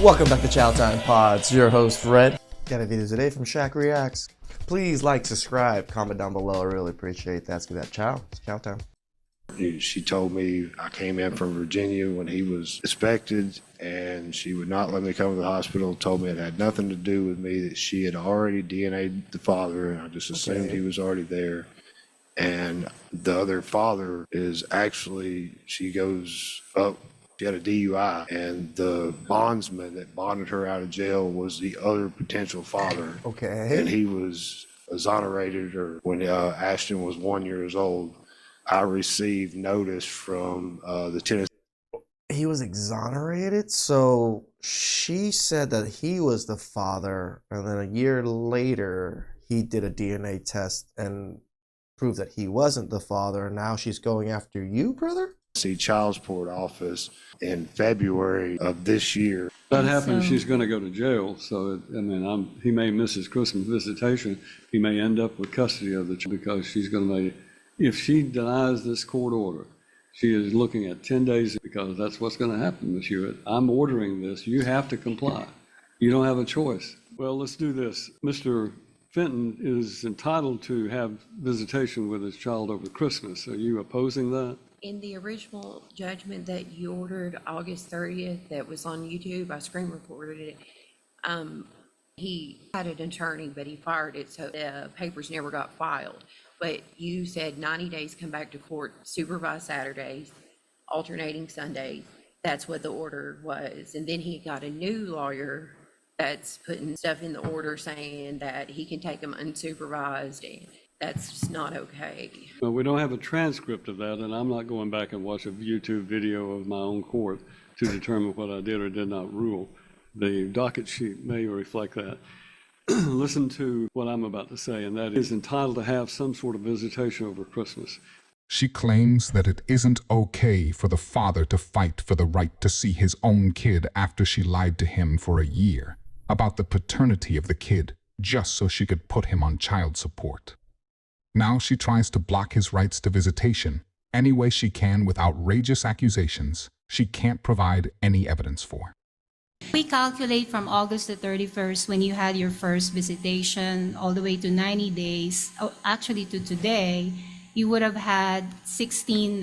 Welcome back to TheChowTimePod. It's your host, Red. Got a video today from Shaq Reacts. Please like, subscribe, comment down below. I really appreciate that. Let's give that chow. It's chow time. She told me I came in from Virginia when he was expected, and she would not let me come to the hospital. Told me it had nothing to do with me, that she had already DNA'd the father, and I just assumed he was already there. And the other father is actually, she goes up, she had a DUI, and the bondsman that bonded her out of jail was the other potential father. Okay. And he was exonerated, or when Ashton was 1 year old. I received notice from the Tennessee. He was exonerated, so she said that he was the father, and then a year later, he did a DNA test and proved that he wasn't the father, and now she's going after you, brother? Child Support Office in February of this year. That happens, she's going to go to jail. So, he may miss his Christmas visitation. He may end up with custody of the child because she's going to if she denies this court order, she is looking at 10 days because that's what's going to happen, Ms. Hewitt. I'm ordering this. You have to comply. You don't have a choice. Well, let's do this. Mr. Fenton is entitled to have visitation with his child over Christmas. Are you opposing that? In the original judgment that you ordered August 30th that was on YouTube, I screen recorded it. He had an attorney, but he fired it, so the papers never got filed. But you said 90 days come back to court, supervised Saturdays, alternating Sundays. That's what the order was. And then he got a new lawyer that's putting stuff in the order saying that he can take them unsupervised, and that's just not okay. Well, we don't have a transcript of that, and I'm not going back and watch a YouTube video of my own court to determine what I did or did not rule. The docket sheet may reflect that. Listen to what I'm about to say, and that is entitled to have some sort of visitation over Christmas. She claims that it isn't okay for the father to fight for the right to see his own kid after she lied to him for a year about the paternity of the kid just so she could put him on child support. Now she tries to block his rights to visitation any way she can with outrageous accusations she can't provide any evidence for. We calculate from August the 31st when you had your first visitation all the way to 90 days, actually to today, you would have had 16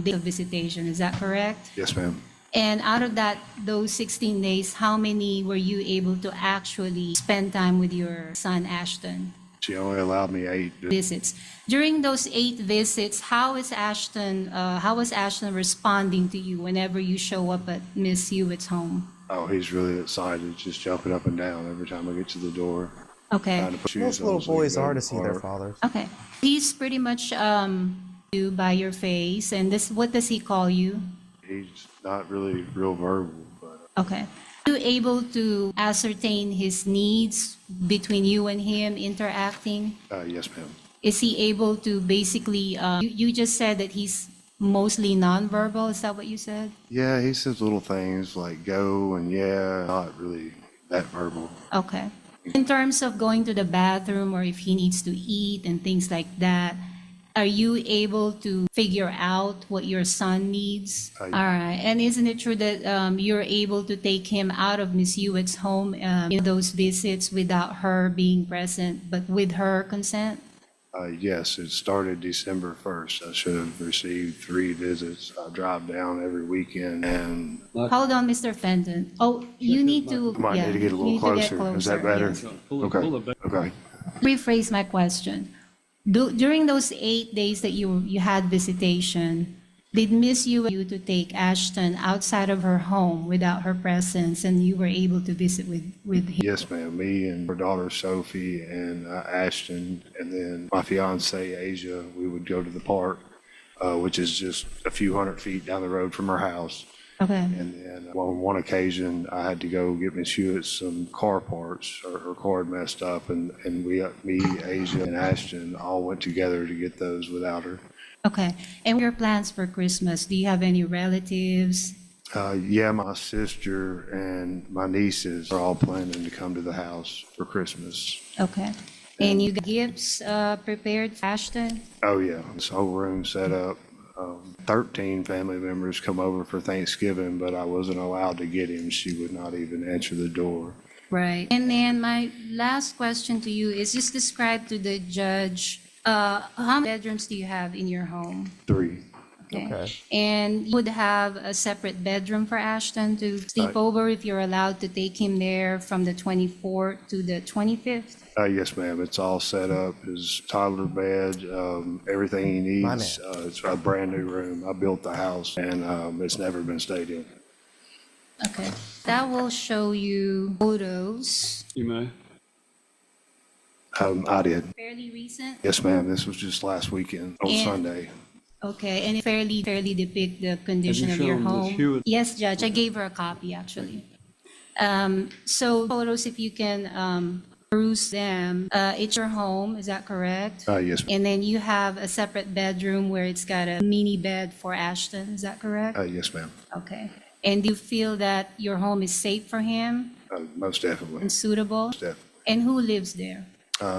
days of visitation. Is that correct? Yes, ma'am. And out of those 16 days, how many were you able to actually spend time with your son, Ashton? She only allowed me 8 visits. During those 8 visits, how was Ashton responding to you whenever you show up at Miss Hewitt's home? Oh, he's really excited, just jumping up and down every time I get to the door. Okay. Most little boys are to see their fathers. Okay. He's pretty much you by your face, and what does he call you? He's not really real verbal, but. Okay. Are you able to ascertain his needs between you and him interacting? Yes, ma'am. Is he able to basically, you just said that he's mostly nonverbal, is that what you said? Yeah, he says little things like go and yeah, not really that verbal. Okay. In terms of going to the bathroom or if he needs to eat and things like that, are you able to figure out what your son needs? All right. And isn't it true that you're able to take him out of Miss Hewitt's home in those visits without her being present, but with her consent? Yes, it started December 1st. I should have received 3 visits. I drive down every weekend and. Hold on, Mr. Fenton. Oh, you need to. I might need to get a little closer. Is that better? Yes. Okay. Okay. Rephrase my question. During those 8 days that you had visitation, did Miss Hewitt to take Ashton outside of her home without her presence, and you were able to visit with him? Yes, ma'am. Me and her daughter Sophie and Ashton, and then my fiance Asia, we would go to the park, which is just a few hundred feet down the road from her house. Okay. And then on one occasion, I had to go get Miss Hewitt some car parts. Her car had messed up, and me, Asia, and Ashton all went together to get those without her. Okay. And your plans for Christmas? Do you have any relatives? Yeah, my sister and my nieces are all planning to come to the house for Christmas. Okay. And you got gifts prepared for Ashton? Oh yeah, this whole room set up. 13 family members come over for Thanksgiving, but I wasn't allowed to get him. She would not even answer the door. Right. And then my last question to you is just describe to the judge, how many bedrooms do you have in your home? 3. Okay. And you would have a separate bedroom for Ashton to sleep over if you're allowed to take him there from the 24th to the 25th? Yes, ma'am. It's all set up. His toddler bed, everything he My needs. It's a brand new room. I built the house, and it's never been stayed in. Okay. That will show you photos. You may. I did. Fairly recent? Yes, ma'am. This was just last weekend on And- Sunday. Okay, and it fairly depict the condition Have of you your shown Ms. home? Hewitt? Yes, Judge, I gave her a copy, actually. So photos, if you can peruse them, it's your home, is that correct? Yes, ma'am. And then you have a separate bedroom where it's got a mini bed for Ashton, is that correct? Yes, ma'am. Okay. And do you feel that your home is safe for him Most definitely. and suitable? Most definitely. And who lives there?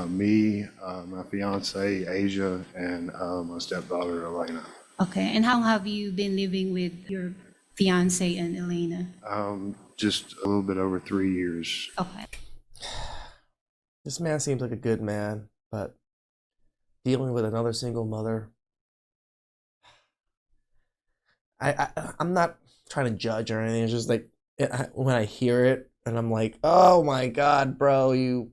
Me, my fiance, Asia, and my stepdaughter, Elena. Okay, and how have you been living with your fiance and Elena? Just a little bit over 3 years. Okay. This man seems like a good man, but dealing with another single mother. I'm not trying to judge or anything. It's just like when I hear it, and I'm like, oh my God, bro, you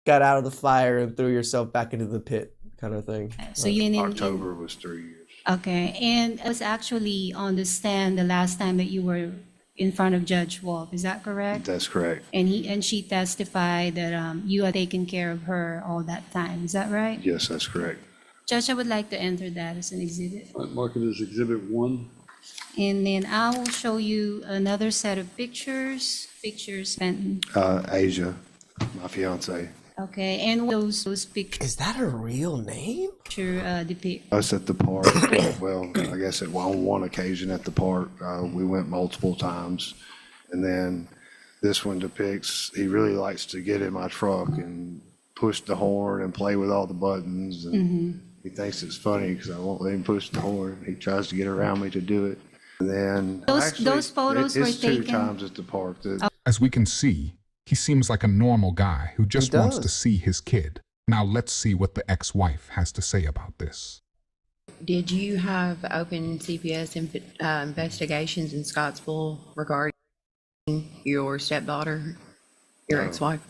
got out of the fire and threw yourself back into the pit, kind of thing. So you in October was 3 years. Okay, and I was actually on the stand the last time that you were in front of Judge Wolf, is that correct? That's correct. And she testified that you had taken care of her all that time, is that right? Yes, that's correct. Judge, I would like to enter that as an exhibit. All right, mark it as Exhibit 1. And then I will show you another set of pictures, Fenton. Asia, my fiance. Okay, and those pictures Is that a real name? depict. Us at the park, well, I guess on one occasion at the park, we went multiple times. And then this one depicts, he really likes to get in my truck and push the horn and play with all the buttons. And he thinks it's funny because I won't let him push the horn. He tries to get around me to do it. And then Those photos were it's 2 taken? times at the park. As we can see, he seems like a normal guy who just wants to does. see his kid. Now let's see what the ex-wife has to say about this. Did you have open CPS investigations in Scottsville regarding your stepdaughter, your No. ex-wife?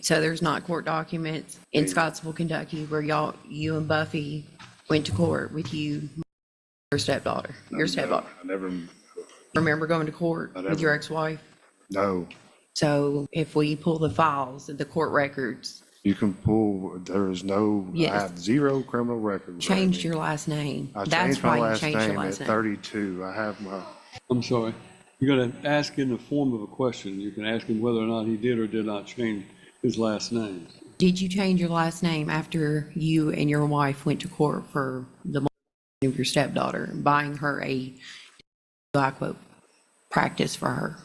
So there's not court documents in Scottsville, Kentucky, where you and Buffy went to court with your stepdaughter, I never, Remember going to court I with never- your ex-wife? no. So if we pull the files, the court records, You can pull, there is no, I Yes. have 0 criminal record. changed your last name. I That's changed my why you last changed your name at last name. 32. I have my, I'm sorry. You're going to ask in the form of a question. You can ask him whether or not he did or did not change his last name. Did you change your last name after you and your wife went to court for the money of your stepdaughter, buying her a, I quote, practice for her?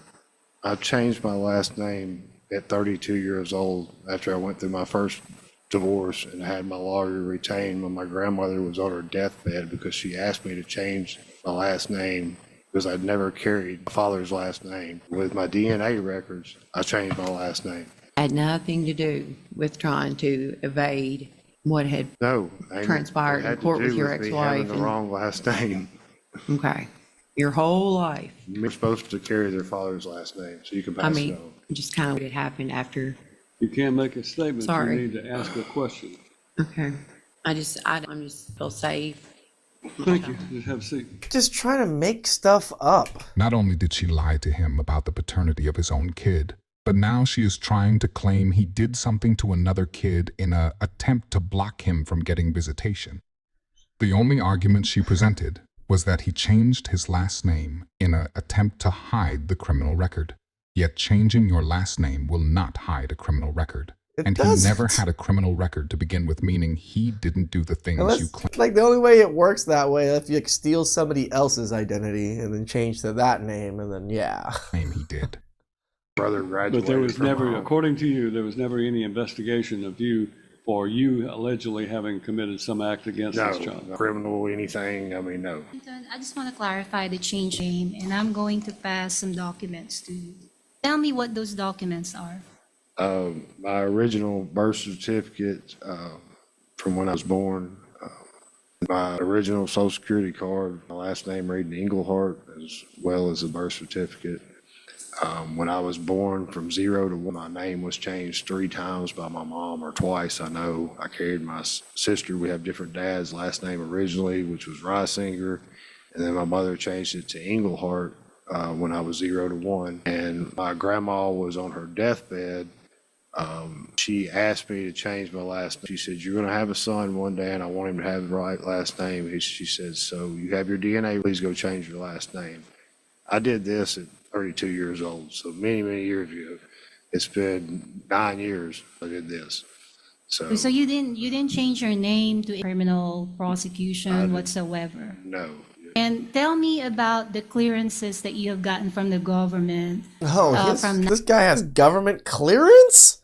I changed my last name at 32 years old after I went through my first divorce and had my lawyer retained when my grandmother was on her deathbed because she asked me to change my last name because I'd never carried my father's last name. With my DNA records, I changed my last name. Had nothing to do with trying to evade what had, No. Transpired it in had to court with do your me ex-wife having the and- wrong last name. okay, your whole life. You're supposed to carry their father's last name so you can I pass it mean, on. just kind of what had happened after, You can't make a statement. Sorry. You need to ask a question. okay. I'm just feel safe. Thank you. Just have a seat. Just trying to make stuff up. Not only did she lie to him about the paternity of his own kid, but now she is trying to claim he did something to another kid in an attempt to block him from getting visitation. The only argument she presented was that he changed his last name in an attempt to hide the criminal record. Yet changing your last name will not hide a criminal record. It And doesn't. he never had a criminal record to begin with, meaning he didn't do the things Unless, you claim. like, the only way it works that way is if you like, steal somebody else's identity and then change to that name, and then yeah. He did. Brother graduated But there was from never, home. according to you, there was never any investigation of you for you allegedly having committed some act against No, this child. no criminal, anything, I mean, no. I just want to clarify the change name, and I'm going to pass some documents to you. Tell me what those documents are. My original birth certificate from when I was born, my original social security card, my last name reading Englehart, as well as a birth certificate. When I was born, from 0 to 1, my name was changed 3 times by my mom, or twice. I know I carried my sister. We have different dads. Last name originally, which was Reisinger, and then my mother changed it to Englehart when I was 0 to 1. And my grandma was on her deathbed. She asked me to change my last name. She said, "You're going to have a son one day, and I want him to have the right last name." She said, "So you have your DNA, please go change your last name." I did this at 32 years old, so many, many years ago. It's been 9 years I did this. So you didn't change your name to criminal prosecution whatsoever. No. And tell me about the clearances that you have gotten from the government. Oh, from this guy has government clearance?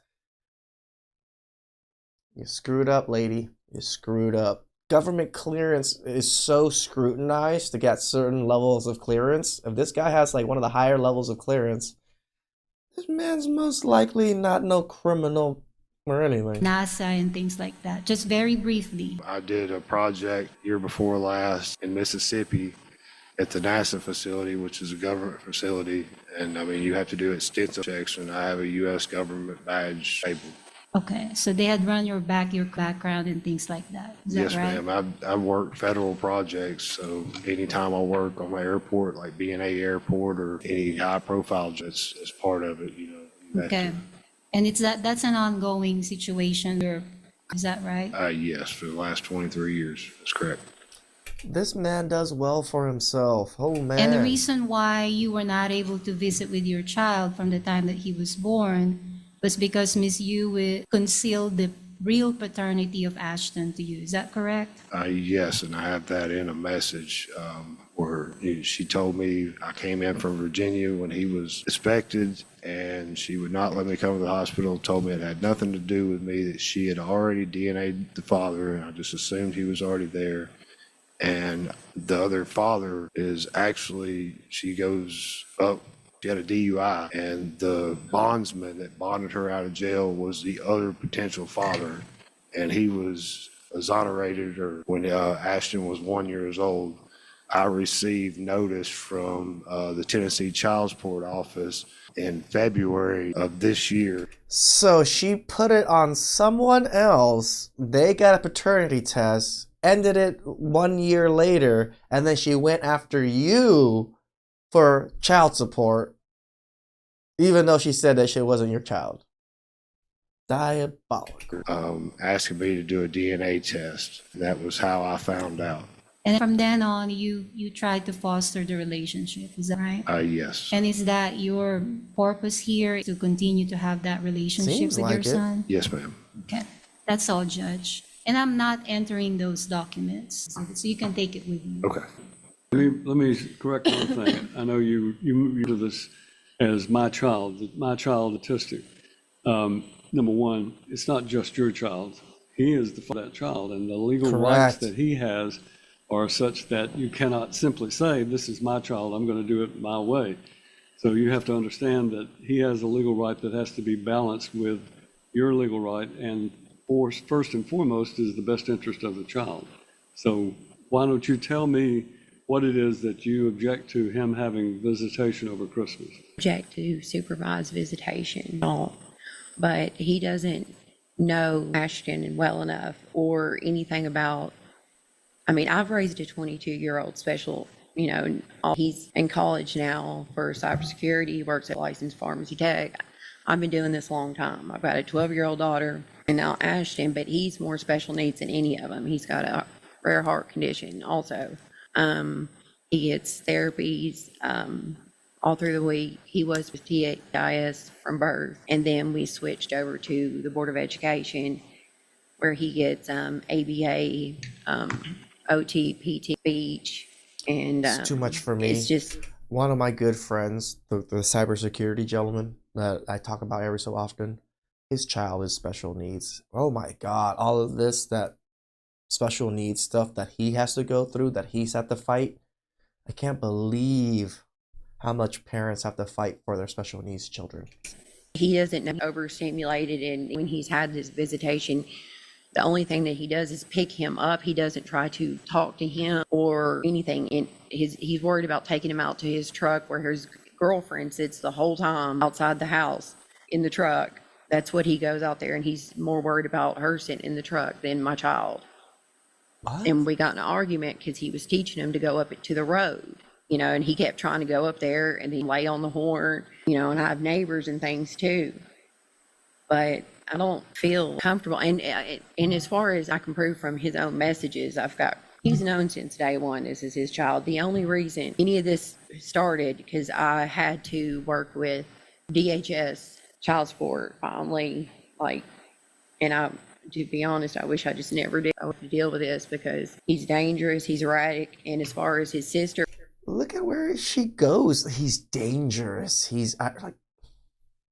You screwed up, lady. You screwed up. Government clearance is so scrutinized to get certain levels of clearance. If this guy has like one of the higher levels of clearance, this man's most likely not no criminal or anything. NASA and things like that. Just very briefly. I did a project year before last in Mississippi at the NASA facility, which is a government facility. And I mean, you have to do extensive checks, and I have a U.S. government badge label. Okay, so they had run your background and things like that. Is Yes, that right? ma'am. I've worked federal projects, so anytime I work on my airport, like B&A Airport or any high-profile jets, as part of it, you have Okay. to. And that's an ongoing situation. Is that right? Yes, for the last 23 years. That's correct. This man does well for himself. Oh, man. And the reason why you were not able to visit with your child from the time that he was born was because Miss Yu concealed the real paternity of Ashton to you. Is that correct? Yes, and I have that in a message where she told me I came in from Virginia when he was expected, and she would not let me come to the hospital, told me it had nothing to do with me, that she had already DNA'd the father, and I just assumed he was already there. And the other father is actually, she goes up, she had a DUI, and the bondsman that bonded her out of jail was the other potential father, and he was exonerated, or when Ashton was 1 year old. I received notice from the Tennessee Child Support Office in February of this year. So she put it on someone else. They got a paternity test, ended it 1 year later, and then she went after you for child support, even though she said that she wasn't your child. Diabolical. Asking me to do a DNA test. That was how I found out. And from then on, you tried to foster the relationship. Is that right? Yes. And is that your purpose here, to continue to have that relationship Seems with like your it. son? Yes, ma'am. Okay, that's all, Judge. And I'm not entering those documents, so you can take it with you. Okay. Let me correct one thing. I know you moved to this as my child statistic. Number one, it's not just your child. He is the father of that child, and the legal rights Correct. that he has are such that you cannot simply say, "This is my child, I'm going to do it my way." So you have to understand that he has a legal right that has to be balanced with your legal right, and first and foremost is the best interest of the child. So why don't you tell me what it is that you object to him having visitation over Christmas? Object to supervised visitation at all, but he doesn't know Ashton well enough or anything about. I mean, I've raised a 22-year-old special, he's in college now for cybersecurity. He works at licensed pharmacy tech. I've been doing this a long time. I've got a 12-year-old daughter, and now Ashton, but he's more special needs than any of them. He's got a rare heart condition also. He gets therapies all through the week. He was with TIS from birth, and then we switched over to the Board of Education, where he gets ABA, OT, PT, speech, and It's too much for me. It's just One of my good friends, the cybersecurity gentleman that I talk about every so often, his child is special needs. Oh my God, all of this, that special needs stuff that he has to go through, that he's had to fight. I can't believe how much parents have to fight for their special needs children. He doesn't know overstimulated, and when he's had this visitation, the only thing that he does is pick him up. He doesn't try to talk to him or anything. And he's worried about taking him out to his truck where his girlfriend sits the whole time outside the house in the truck. That's what he goes out there, and he's more worried about her sitting in the truck than my child. What? And we got in an argument because he was teaching him to go up to the road, and he kept trying to go up there and then lay on the horn, and I have neighbors and things too. But I don't feel comfortable. And as far as I can prove from his own messages, he's known since day one this is his child. The only reason any of this started because I had to work with DHS child support finally, to be honest, I wish I just never did have to deal with this because he's dangerous, he's erratic, and as far as his sister. Look at where she goes. He's dangerous. He's like,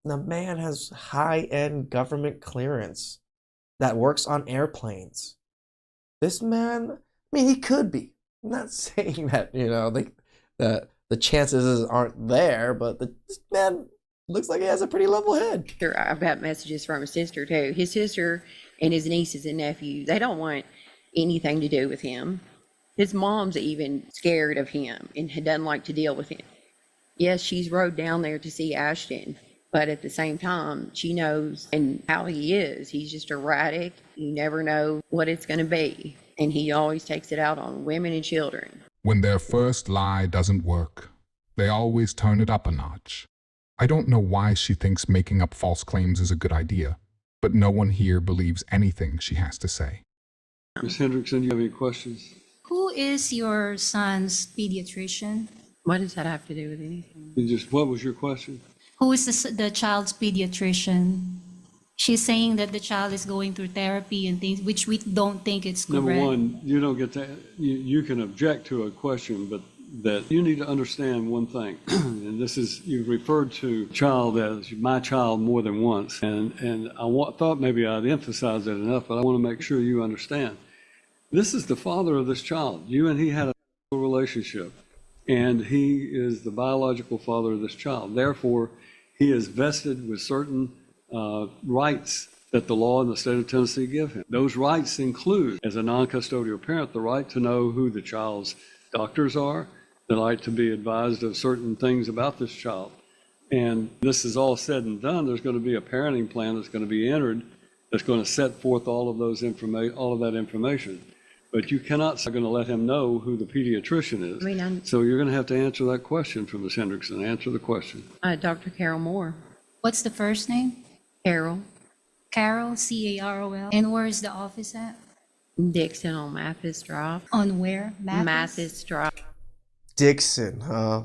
the man has high-end government clearance that works on airplanes. This man, I mean, he could be. I'm not saying that, the chances aren't there, but this man looks like he has a pretty level head. Sure, I've got messages from his sister too. His sister and his nieces and nephews, they don't want anything to do with him. His mom's even scared of him and doesn't like to deal with him. Yes, she's rode down there to see Ashton, but at the same time, she knows and how he is. He's just erratic. You never know what it's going to be. And he always takes it out on women and children. When their first lie doesn't work, they always turn it up a notch. I don't know why she thinks making up false claims is a good idea, but no one here believes anything she has to say. Ms. Hendrickson, do you have any questions? Who is your son's pediatrician? What does that have to do with anything? What was your question? Who is the child's pediatrician? She's saying that the child is going through therapy and things, which we don't think it's correct. Number one, you don't get to, you can object to a question, but that you need to understand one thing, and this is, you've referred to child as my child more than once, and I thought maybe I'd emphasize that enough, but I want to make sure you understand. This is the father of this child. You and he had a relationship, and he is the biological father of this child. Therefore, he is vested with certain rights that the law in the state of Tennessee give him. Those rights include, as a non-custodial parent, the right to know who the child's doctors are, the right to be advised of certain things about this child. And this is all said and done, there's going to be a parenting plan that's going to be entered that's going to set forth all of that information. But you cannot say, going to let him know who the pediatrician is. So you're going to have to answer that question from Ms. Hendrickson. Answer the question. Dr. Carol Moore. What's the first name? Carol. Carol, C-A-R-O-L. And where is the office at? Dixon on Mathis Drive. On where? Mathis Drive. Dixon, huh?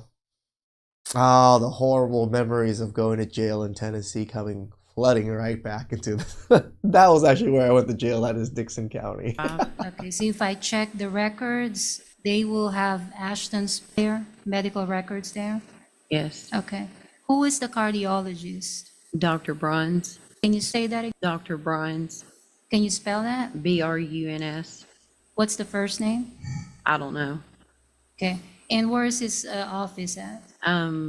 Oh, the horrible memories of going to jail in Tennessee coming flooding right back into that was actually where I went to jail. That is Dixon County. Okay, so if I check the records, they will have Ashton's there, medical records there? Yes. Okay. Who is the cardiologist? Dr. Bruns. Can you say that again? Dr. Bruns. Can you spell that? B-R-U-N-S. What's the first name? I don't know. Okay. And where is his office at?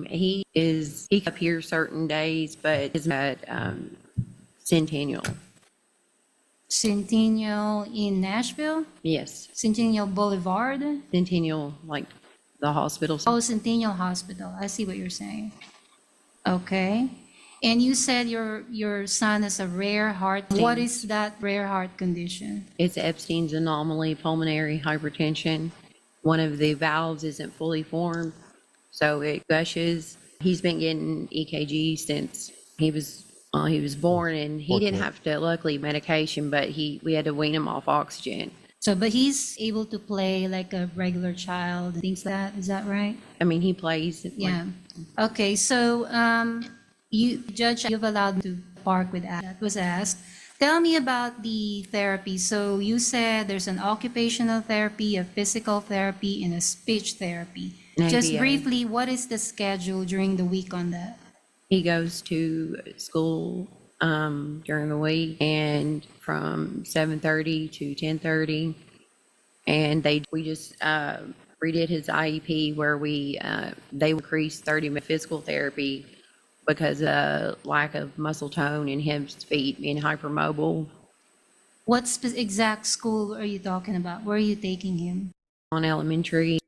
He up here certain days, but is at Centennial. Centennial in Nashville? Yes. Centennial Boulevard? Centennial, like the hospital. Oh, Centennial Hospital. I see what you're saying. Okay. And you said your son has a rare heart. What is that rare heart condition? It's Epstein's anomaly, pulmonary hypertension. One of the valves isn't fully formed, so it gushes. He's been getting EKG since he was born, and he didn't have to, luckily, medication, but we had to wean him off oxygen. So, but he's able to play like a regular child, things like that. Is that right? I mean, he plays. Yeah. Okay. So, Judge, you've allowed to park with that was asked. Tell me about the therapy. So you said there's an occupational therapy, a physical therapy, and a speech therapy. Just ABA. briefly, what is the schedule during the week on that? He goes to school during the week, and from 7:30 to 10:30. And we just redid his IEP where they increased 30-minute physical therapy because of lack of muscle tone in his feet being hypermobile. What exact school are you talking about? Where are you taking him? On elementary.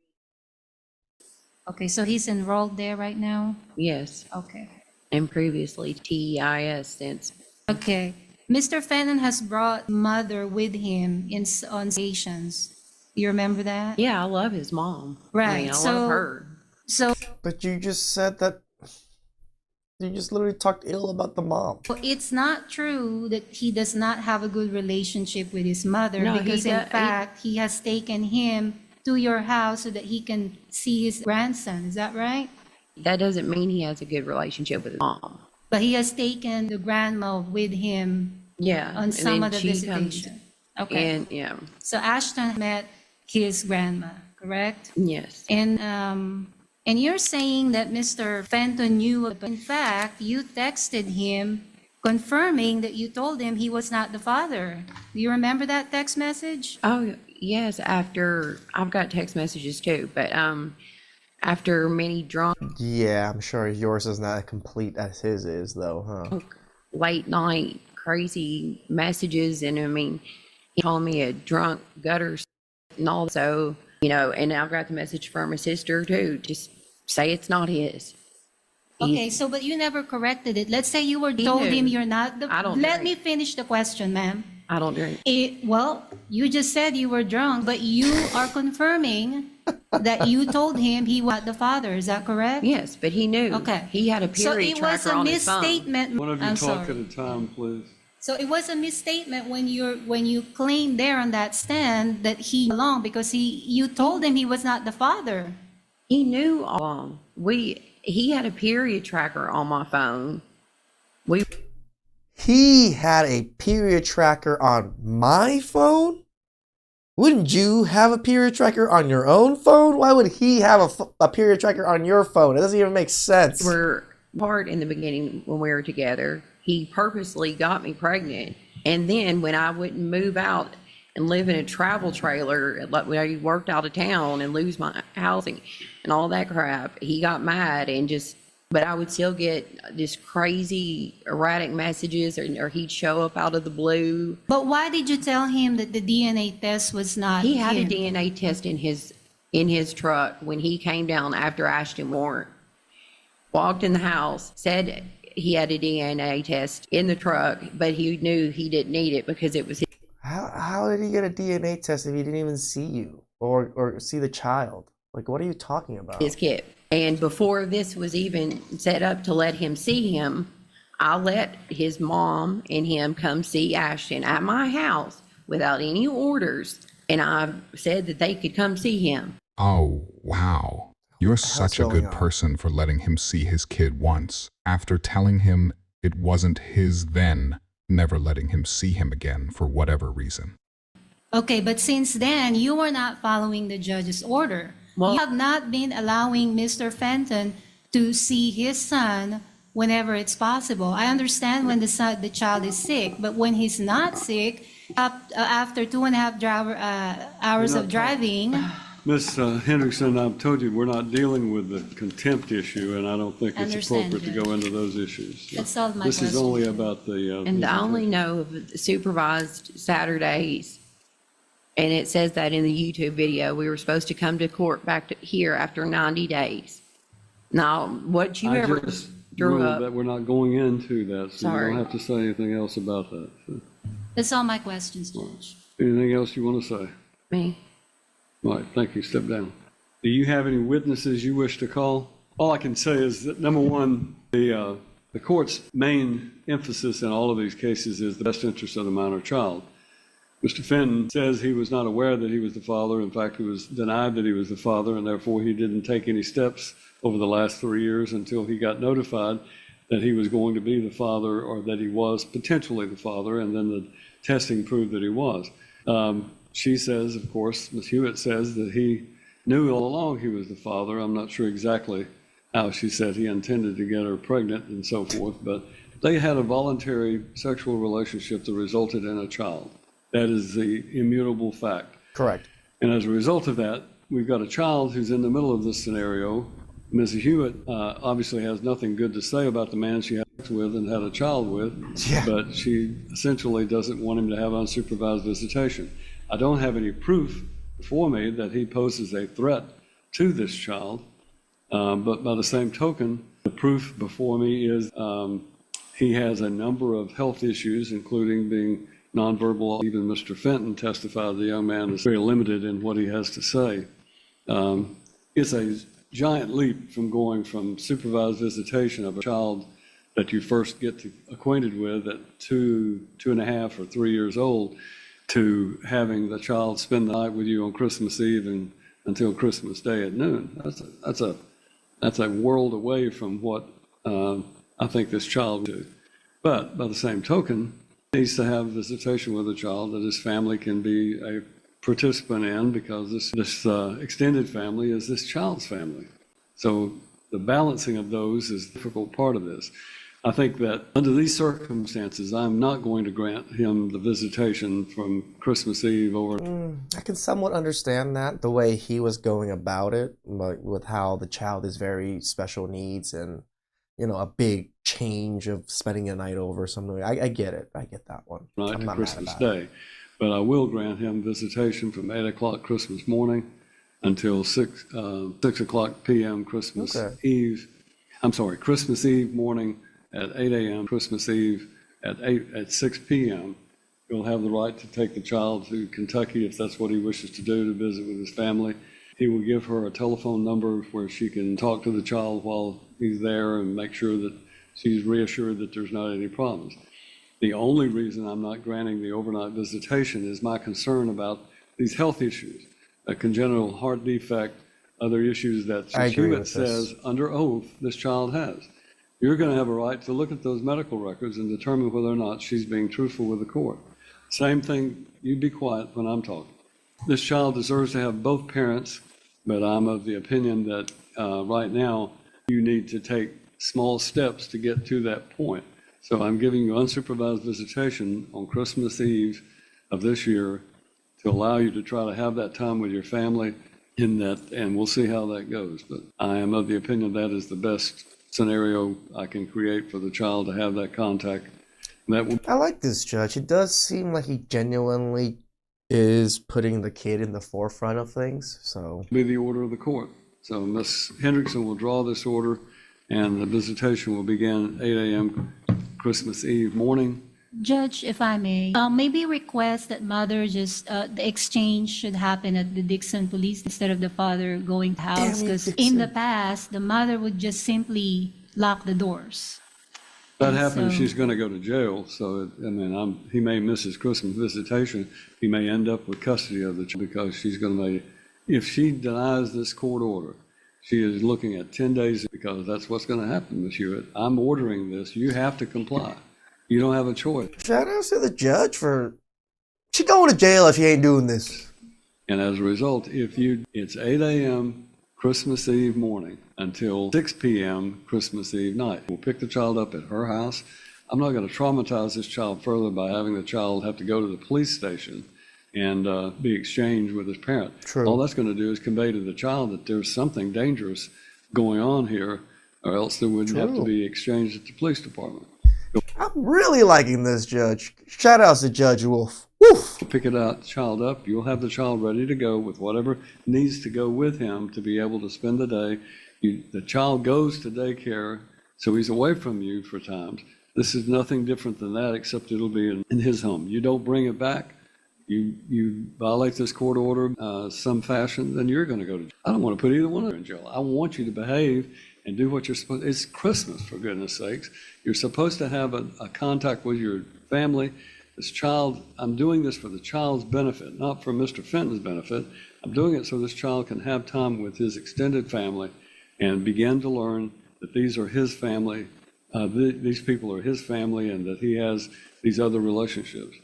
Okay, so he's enrolled there right now? Yes. Okay. And previously TEIS since. Okay. Mr. Fenton has brought mother with him on stations. You remember that? Yeah, I love his mom. Right. I mean, I love her. So But you just said that you just literally talked ill about the mom. it's not true that he does not have a good relationship with his mother, No, because in fact, he has taken him to your house so that he can see his grandson. Is that right? That doesn't mean he has a good relationship with his mom. But he has taken the grandma with him Yeah. on and some then of the she comes- visitation. Okay. And yeah, So Ashton met his grandma, correct? yes. And you're saying that Mr. Fenton knew, but in fact, you texted him confirming that you told him he was not the father. Do you remember that text message? Oh, yes, after, I've got text messages too, but after many drunk, Yeah, I'm sure yours is not as complete as his is, though, huh? late night, crazy messages, and I mean, he called me a drunk gutter and all, so, and I've got the message from his sister too, just say it's not his. Okay, so but you never corrected it. Let's say you were told knew. him you're not the. I don't Let drink. me finish the question, ma'am. I don't drink. Well, you just said you were drunk, but you are confirming that you told him he was not the father. Is that correct? Yes, but he knew. Okay. He had a So period it was tracker a on his phone. misstatement. One of you I'm talk sorry. at a time, please. So it was a misstatement when you claimed there on that stand that he belonged, because you told him he was not the father. He knew all along. He had a period tracker on my phone. He had a period tracker on my phone? Wouldn't you have a period tracker on your own phone? Why would he have a period tracker on your phone? It doesn't even make sense. Were apart in the beginning when we were together. He purposely got me pregnant. And then when I wouldn't move out and live in a travel trailer, like when I worked out of town and lose my housing and all that crap, he got mad and but I would still get just crazy erratic messages, or he'd show up out of the blue. But why did you tell him that the DNA test was not He had him? a DNA test in his truck when he came down after Ashton Warren. Walked in the house, said he had a DNA test in the truck, but he knew he didn't need it because it was his. How did he get a DNA test if he didn't even see you or see the child? Like, what are you talking about? His kid. And before this was even set up to let him see him, I let his mom and him come see Ashton at my house without any orders. And I said that they could come see him. Oh, wow. You're such a going good on? person for letting him see his kid once, after telling him it wasn't his then, never letting him see him again for whatever reason. Okay, but since then, you were not following the judge's order. Well- You have not been allowing Mr. Fenton to see his son whenever it's possible. I understand when the child is sick, but when he's not sick, after 2.5 hours of driving, Ms. Hendrickson, I've told you, we're not dealing with the contempt issue, and I don't think it's Understand, appropriate to Judge. go into those issues. That solved my This is question. only about the. And I only know of the supervised Saturdays. And it says that in the YouTube video, we were supposed to come to court back here after 90 days. Now, what you I ever just drew ruled up, that we're not going into that, so you Sorry. don't have to say anything else about that. So, that's all my questions, Judge. anything else you want to say? me, All right, thank you. Step down. Do you have any witnesses you wish to call? All I can say is that, number one, the court's main emphasis in all of these cases is the best interest of the minor child. Mr. Fenton says he was not aware that he was the father. In fact, he was denied that he was the father, and therefore he didn't take any steps over the last 3 years until he got notified that he was going to be the father, or that he was potentially the father, and then the testing proved that he was. She says, of course, Ms. Hewitt says that he knew all along he was the father. I'm not sure exactly how she said he intended to get her pregnant and so forth, but They had a voluntary sexual relationship that resulted in a child. That is the immutable fact. Correct. And as a result of that, we've got a child who's in the middle of this scenario. Ms. Hewitt obviously has nothing good to say about the man she had sex with and had a child with, Yeah. but she essentially doesn't want him to have unsupervised visitation. I don't have any proof before me that he poses a threat to this child, but by the same token, the proof before me is he has a number of health issues, including being nonverbal. Even Mr. Fenton testified the young man is very limited in what he has to say. It's a giant leap from going from supervised visitation of a child that you first get acquainted with at 2.5 or 3 years old to having the child spend the night with you on Christmas Eve and until Christmas Day at noon. That's a world away from what I think this child would do. But by the same token, he needs to have visitation with a child that his family can be a participant in, because this extended family is this child's family. So the balancing of those is the difficult part of this. I think that under these circumstances, I'm not going to grant him the visitation from Christmas Eve over. I can somewhat understand that, the way he was going about it, like with how the child is very special needs and, a big change of spending a night over or something. I get it. I get that one. Night I'm to not Christmas mad about it. Day. But I will grant him visitation from 8 o'clock Christmas morning until 6 o'clock p.m. Christmas Eve. I'm sorry, Christmas Eve morning at 8 a.m., Christmas Eve at 6 p.m. He'll have the right to take the child to Kentucky if that's what he wishes to do, to visit with his family. He will give her a telephone number where she can talk to the child while he's there and make sure that she's reassured that there's not any problems. The only reason I'm not granting the overnight visitation is my concern about these health issues, a congenital heart defect, other issues that Hewitt says under oath this child has. You're going to have a right to look at those medical records and determine whether or not she's being truthful with the court. Same thing, you be quiet when I'm talking. This child deserves to have both parents, but I'm of the opinion that right now you need to take small steps to get to that point. So I'm giving you unsupervised visitation on Christmas Eve of this year to allow you to try to have that time with your family in that, and we'll see how that goes. But I am of the opinion that is the best scenario I can create for the child to have that contact. I like this judge. It does seem like he genuinely is putting the kid in the forefront of things. So be the order of the court. So Ms. Hendrickson will draw this order, and the visitation will begin 8 a.m. Christmas Eve morning. Judge, if I may, maybe request that mother just, the exchange should happen at the Dixon Police instead of the father going to house, because in the past, the mother would just simply lock the doors. That happens, she's going to go to jail. So, he may miss his Christmas visitation. He may end up with custody of the child because she's going to, if she denies this court order, she is looking at 10 days, because that's what's going to happen, Ms. Hewitt. I'm ordering this. You have to comply. You don't have a choice. Shout out to the judge for, she going to jail if she ain't doing this. And as a result, it's 8 a.m. Christmas Eve morning until 6 p.m. Christmas Eve night. We'll pick the child up at her house. I'm not going to traumatize this child further by having the child have to go to the police station and be exchanged with his parent. True. All that's going to do is convey to the child that there's something dangerous going on here, or else they wouldn't have to be exchanged at the police department. I'm really liking this judge. Shout out to Judge Wolf. Woof. Pick child up. You'll have the child ready to go with whatever needs to go with him to be able to spend the day. The child goes to daycare, so he's away from you for times. This is nothing different than that, except it'll be in his home. You don't bring it back, you violate this court order some fashion, then you're going to go to jail. I don't want to put either one of them in jail. I want you to behave and do what you're supposed to. It's Christmas, for goodness sakes. You're supposed to have a contact with your family. This child, I'm doing this for the child's benefit, not for Mr. Fenton's benefit. I'm doing it so this child can have time with his extended family and begin to learn that these are his family, these people are his family, and that he has these other relationships.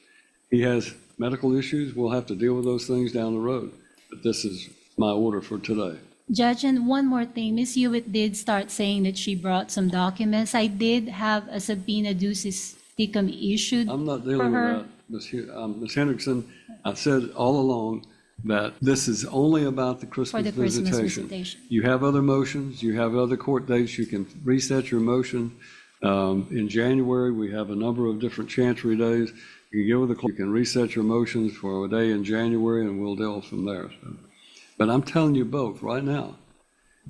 He has medical issues. We'll have to deal with those things down the road. But this is my order for today. Judge, and one more thing, Miss Hewitt did start saying that she brought some documents. I did have a subpoena ducis tecum issued I'm not for dealing with her. that, Ms. Hendrickson. I said all along that this is only about the Christmas the Christmas visitation. visitation. You have other motions, you have other court dates, you can reset your motion. In January, we have a number of different chancery days. You can get with the clerk, you can reset your motions for a day in January, and we'll deal from there. So. But I'm telling you both right now,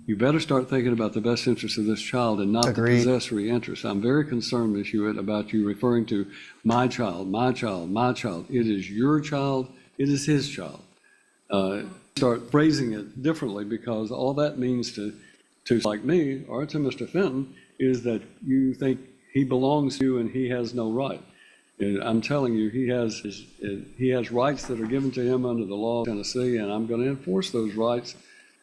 you better start thinking about the best interest of this child and not Agreed. the possessory interest. I'm very concerned, Ms. Hewitt, about you referring to my child, my child, my child. It is your child, it is his child. Start phrasing it differently, because all that means to like me or to Mr. Fenton is that you think he belongs to you and he has no right. And I'm telling you, he has rights that are given to him under the law of Tennessee, and I'm going to enforce those rights.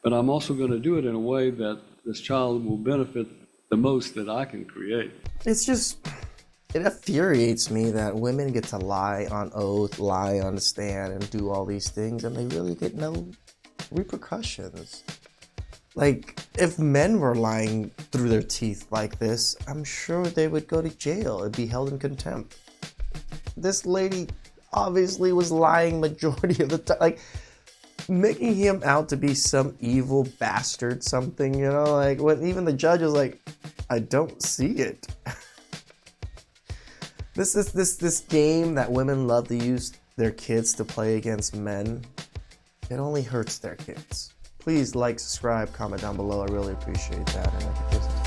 But I'm also going to do it in a way that this child will benefit the most that I can create. It's just, it infuriates me that women get to lie on oath, lie on the stand, and do all these things, and they really get no repercussions. Like, if men were lying through their teeth like this, I'm sure they would go to jail and be held in contempt. This lady obviously was lying majority of the time. Like, making him out to be some evil bastard something, you know, like when even the judge is like, I don't see it. This game that women love to use their kids to play against men, it only hurts their kids. Please like, subscribe, comment down below. I really appreciate that. And